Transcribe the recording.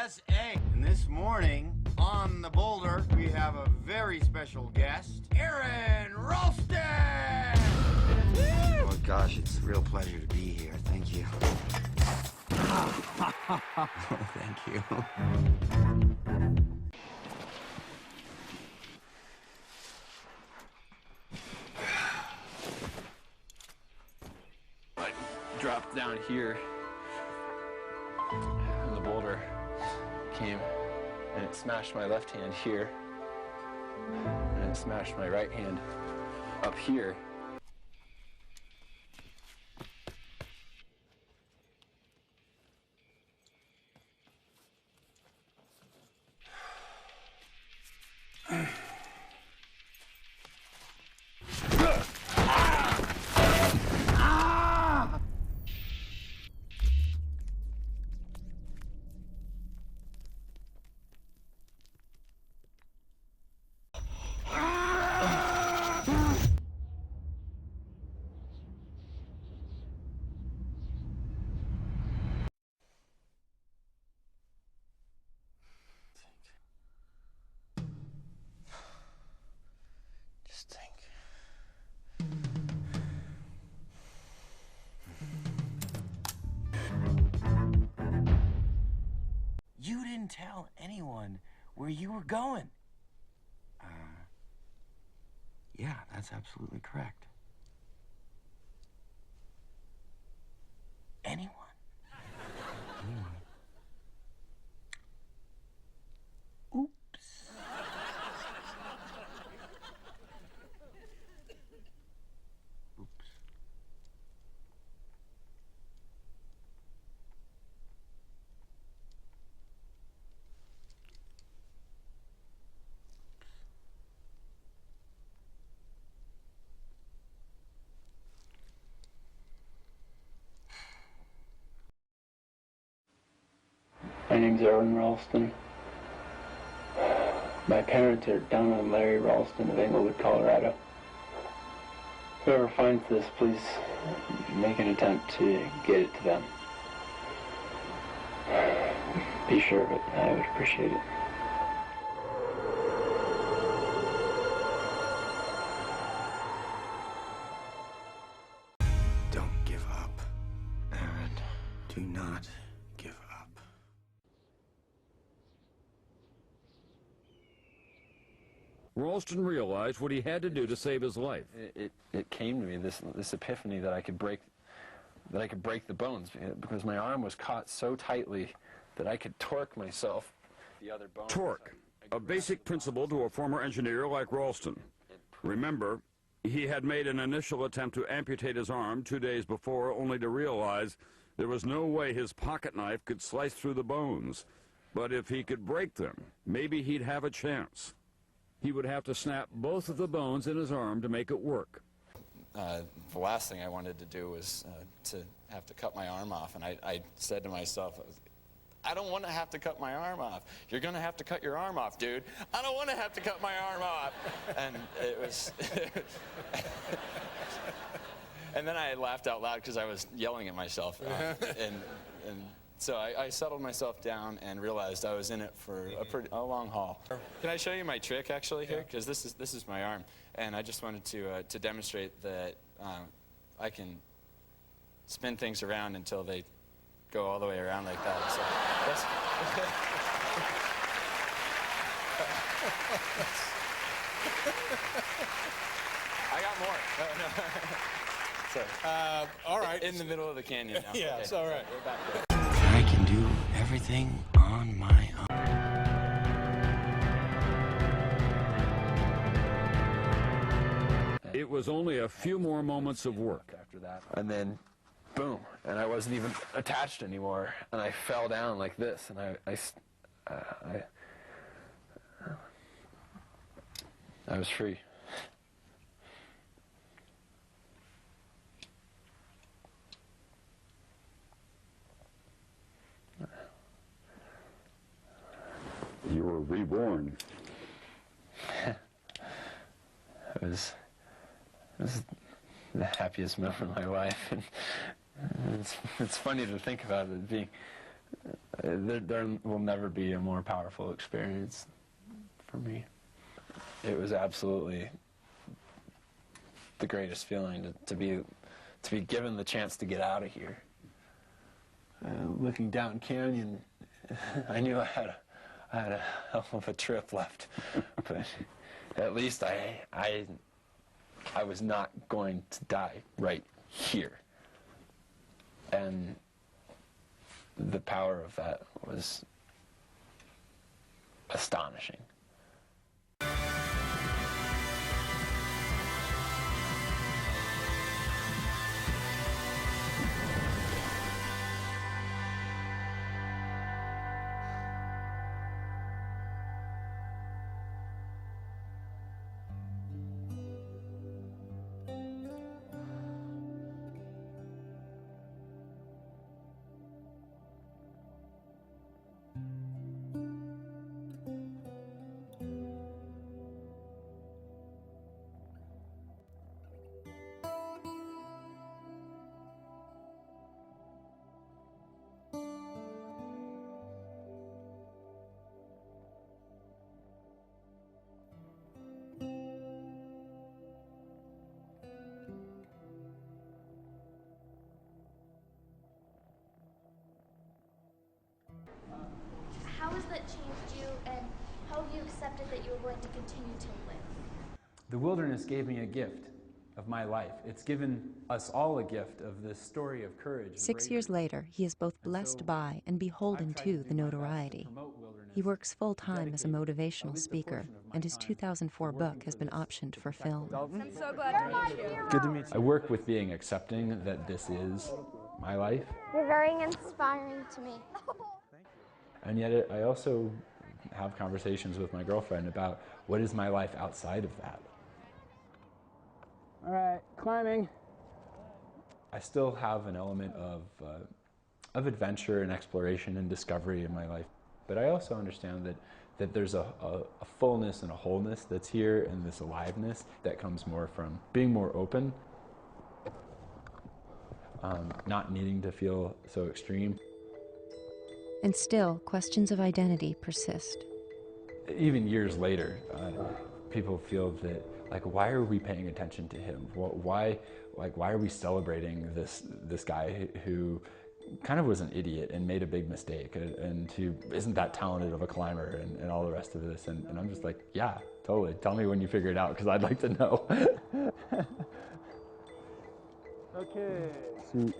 USA. And this morning, on the boulder, we have a very special guest, Aron Ralston! Oh, gosh, it's a real pleasure to be here. Thank you. Oh, thank you. I dropped down here, and the boulder came, and it smashed my left hand here, and it smashed my right hand up here. Just think. You didn't tell anyone where you were going. Yeah, that's absolutely correct. Anyone? Oops. Oops. My name's Aron Ralston. My parents are down on Larry Ralston of Englewood, Colorado. Whoever finds this, please make an attempt to get it to them. Be sure of it. I would appreciate it. Don't give up, Aron. Do not give up. Ralston realized what he had to do to save his life. It came to me, this epiphany that I could break the bones, because my arm was caught so tightly that I could torque myself. The other bones. Torque, a basic principle to a former engineer like Ralston. Remember, he had made an initial attempt to amputate his arm 2 days before, only to realize there was no way his pocket knife could slice through the bones. But if he could break them, maybe he'd have a chance. He would have to snap both of the bones in his arm to make it work. The last thing I wanted to do was to have to cut my arm off, and I said to myself, I don't want to have to cut my arm off. You're going to have to cut your arm off, dude. I don't want to have to cut my arm off. And it was... And then I laughed out loud because I was yelling at myself. And so I settled myself down and realized I was in it for a long haul. Can I show you my trick, actually, here? Because this is my arm. And I just wanted to demonstrate that I can spin things around until they go all the way around like that. So that's I got more. No. So, all right. In the middle of the canyon now. Yeah, okay. it's all right. We're back there. I can do everything on my own. It was only a few more moments of work. After that. And then, boom, and I wasn't even attached anymore, and I fell down like this, and I was free. You were reborn. It was the happiest moment of my life, and it's funny to think about it There will never be a more powerful experience for me. It was absolutely the greatest feeling to be given the chance to get out of here. Looking down canyon, I knew I had a hell of a trip left, but at least I was not going to die right here. And the power of that was astonishing. How has that changed you, and how have you accepted that you were going to continue to live? The wilderness gave me a gift of my life. It's given us all a gift of this story of courage. 6 years later, he is both blessed by and beholden to the notoriety. He works full-time as a motivational speaker, and his 2004 book has been optioned for film. I'm so glad to meet you. Good to meet you. I work with being accepting that this is my life. You're very inspiring to me. And yet I also have conversations with my girlfriend about what is my life outside of that. All right, climbing. I still have an element of adventure and exploration and discovery in my life. But I also understand that there's a fullness and a wholeness that's here, and this aliveness that comes more from being more open, not needing to feel so extreme. And still, questions of identity persist. Even years later, people feel that, like, why are we paying attention to him? Why are we celebrating this guy who kind of was an idiot and made a big mistake and who isn't that talented of a climber and all the rest of this? And I'm just like, yeah, totally. Tell me when you figure it out, because I'd like to know. Okay. Sweet.